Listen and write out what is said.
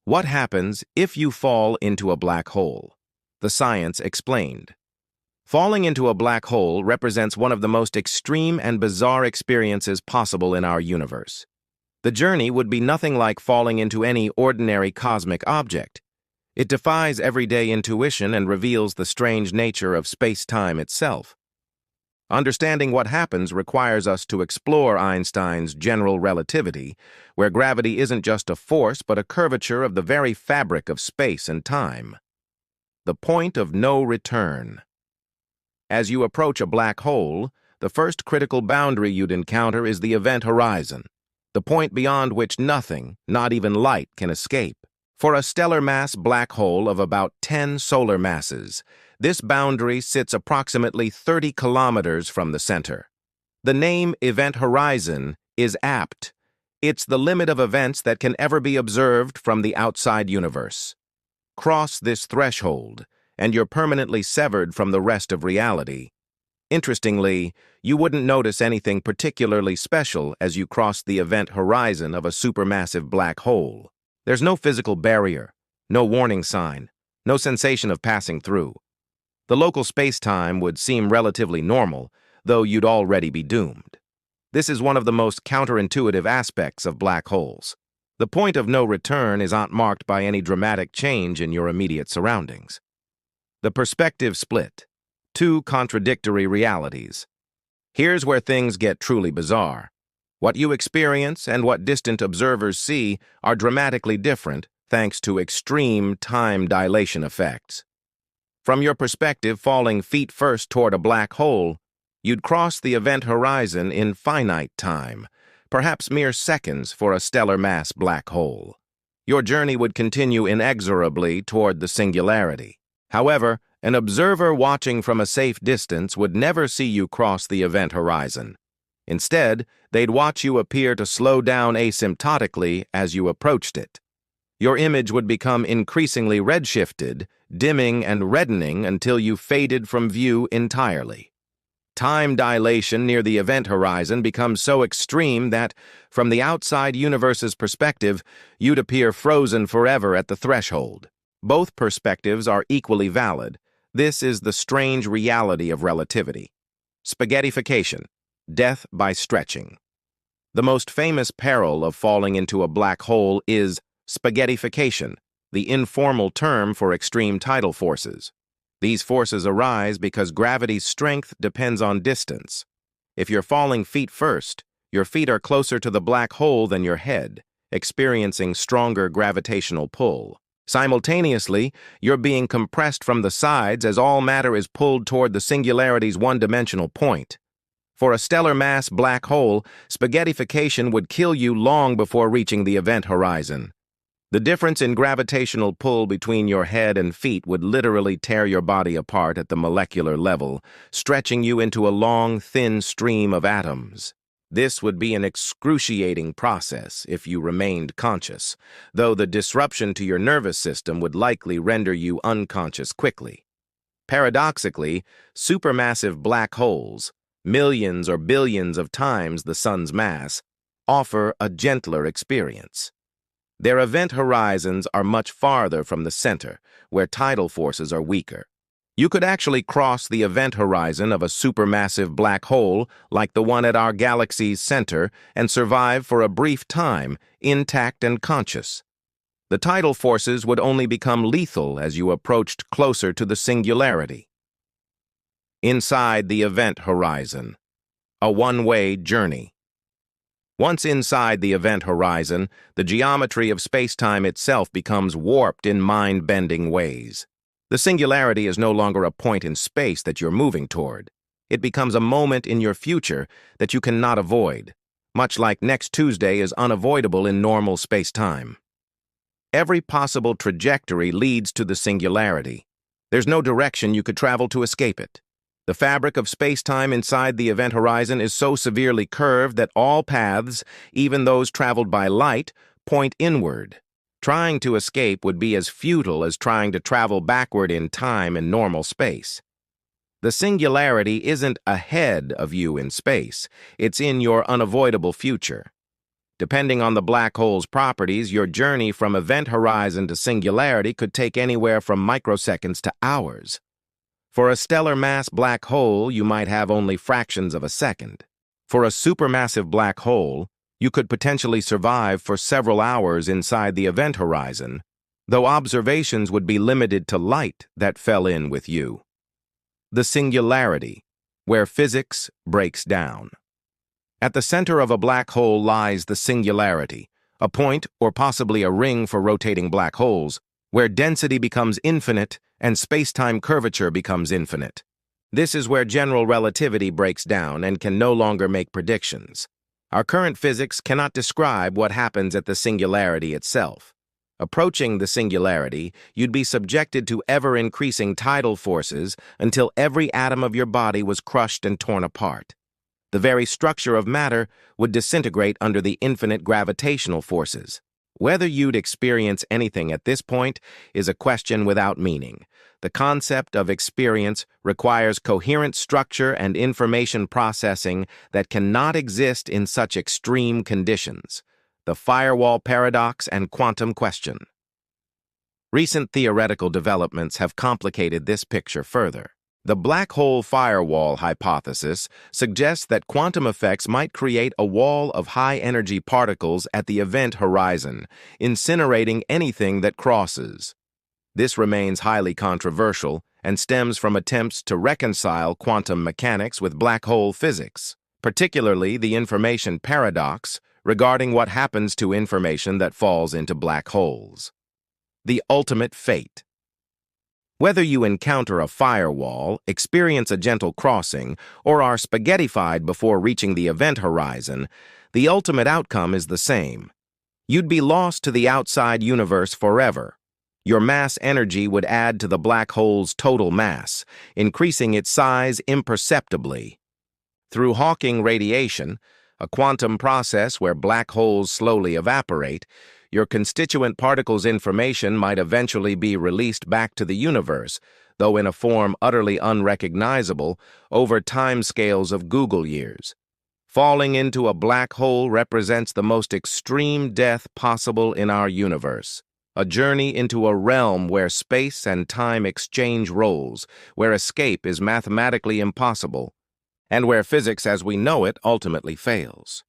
What happens if you fall into a black hole? The science explained. Falling into a black hole represents one of the most extreme and bizarre experiences possible in our universe. The journey would be nothing like falling into any ordinary cosmic object. It defies everyday intuition and reveals the strange nature of space-time itself. Understanding what happens requires us to explore Einstein's general relativity, where gravity isn't just a force but a curvature of the very fabric of space and time. The point of no return. As you approach a black hole, the first critical boundary you'd encounter is the event horizon, the point beyond which nothing, not even light, can escape. For a stellar mass black hole of about 10 solar masses, this boundary sits approximately 30 kilometers from the center. The name event horizon is apt. It's the limit of events that can ever be observed from the outside universe. Cross this threshold, and you're permanently severed from the rest of reality. Interestingly, you wouldn't notice anything particularly special as you cross the event horizon of a supermassive black hole. There's no physical barrier, no warning sign, no sensation of passing through. The local space-time would seem relatively normal, though you'd already be doomed. This is one of the most counterintuitive aspects of black holes. The point of no return is not marked by any dramatic change in your immediate surroundings. The perspective split. Two contradictory realities. Here's where things get truly bizarre. What you experience and what distant observers see are dramatically different thanks to extreme time dilation effects. From your perspective, falling feet first toward a black hole, you'd cross the event horizon in finite time, perhaps mere seconds for a stellar mass black hole. Your journey would continue inexorably toward the singularity. However, an observer watching from a safe distance would never see you cross the event horizon. Instead, they'd watch you appear to slow down asymptotically as you approached it. Your image would become increasingly redshifted, dimming and reddening until you faded from view entirely. Time dilation near the event horizon becomes so extreme that, from the outside universe's perspective, you'd appear frozen forever at the threshold. Both perspectives are equally valid. This is the strange reality of relativity. Spaghettification, death by stretching. The most famous peril of falling into a black hole is spaghettification, the informal term for extreme tidal forces. These forces arise because gravity's strength depends on distance. If you're falling feet first, your feet are closer to the black hole than your head, experiencing stronger gravitational pull. Simultaneously, you're being compressed from the sides as all matter is pulled toward the singularity's one-dimensional point. For a stellar mass black hole, spaghettification would kill you long before reaching the event horizon. The difference in gravitational pull between your head and feet would literally tear your body apart at the molecular level, stretching you into a long, thin stream of atoms. This would be an excruciating process if you remained conscious, though the disruption to your nervous system would likely render you unconscious quickly. Paradoxically, supermassive black holes, millions or billions of times the sun's mass, offer a gentler experience. Their event horizons are much farther from the center, where tidal forces are weaker. You could actually cross the event horizon of a supermassive black hole like the one at our galaxy's center and survive for a brief time, intact and conscious. The tidal forces would only become lethal as you approached closer to the singularity. Inside the event horizon. A one-way journey. Once inside the event horizon, the geometry of space-time itself becomes warped in mind-bending ways. The singularity is no longer a point in space that you're moving toward. It becomes a moment in your future that you cannot avoid, much like next Tuesday is unavoidable in normal space-time. Every possible trajectory leads to the singularity. There's no direction you could travel to escape it. The fabric of space-time inside the event horizon is so severely curved that all paths, even those traveled by light, point inward. Trying to escape would be as futile as trying to travel backward in time in normal space. The singularity isn't ahead of you in space, it's in your unavoidable future. Depending on the black hole's properties, your journey from event horizon to singularity could take anywhere from microseconds to hours. For a stellar mass black hole, you might have only fractions of a second. For a supermassive black hole, you could potentially survive for several hours inside the event horizon, though observations would be limited to light that fell in with you. The singularity, where physics breaks down. At the center of a black hole lies the singularity, a point or possibly a ring for rotating black holes, where density becomes infinite and space-time curvature becomes infinite. This is where general relativity breaks down and can no longer make predictions. Our current physics cannot describe what happens at the singularity itself. Approaching the singularity, you'd be subjected to ever-increasing tidal forces until every atom of your body was crushed and torn apart. The very structure of matter would disintegrate under the infinite gravitational forces. Whether you'd experience anything at this point is a question without meaning. The concept of experience requires coherent structure and information processing that cannot exist in such extreme conditions. The firewall paradox and quantum question. Recent theoretical developments have complicated this picture further. The black hole firewall hypothesis suggests that quantum effects might create a wall of high-energy particles at the event horizon, incinerating anything that crosses. This remains highly controversial and stems from attempts to reconcile quantum mechanics with black hole physics, particularly the information paradox regarding what happens to information that falls into black holes. The ultimate fate. Whether you encounter a firewall, experience a gentle crossing, or are spaghettified before reaching the event horizon, the ultimate outcome is the same. You'd be lost to the outside universe forever. Your mass energy would add to the black hole's total mass, increasing its size imperceptibly. Through Hawking radiation, a quantum process where black holes slowly evaporate, your constituent particles' information might eventually be released back to the universe, though in a form utterly unrecognizable over timescales of Google years. Falling into a black hole represents the most extreme death possible in our universe, a journey into a realm where space and time exchange roles, where escape is mathematically impossible, and where physics as we know it ultimately fails.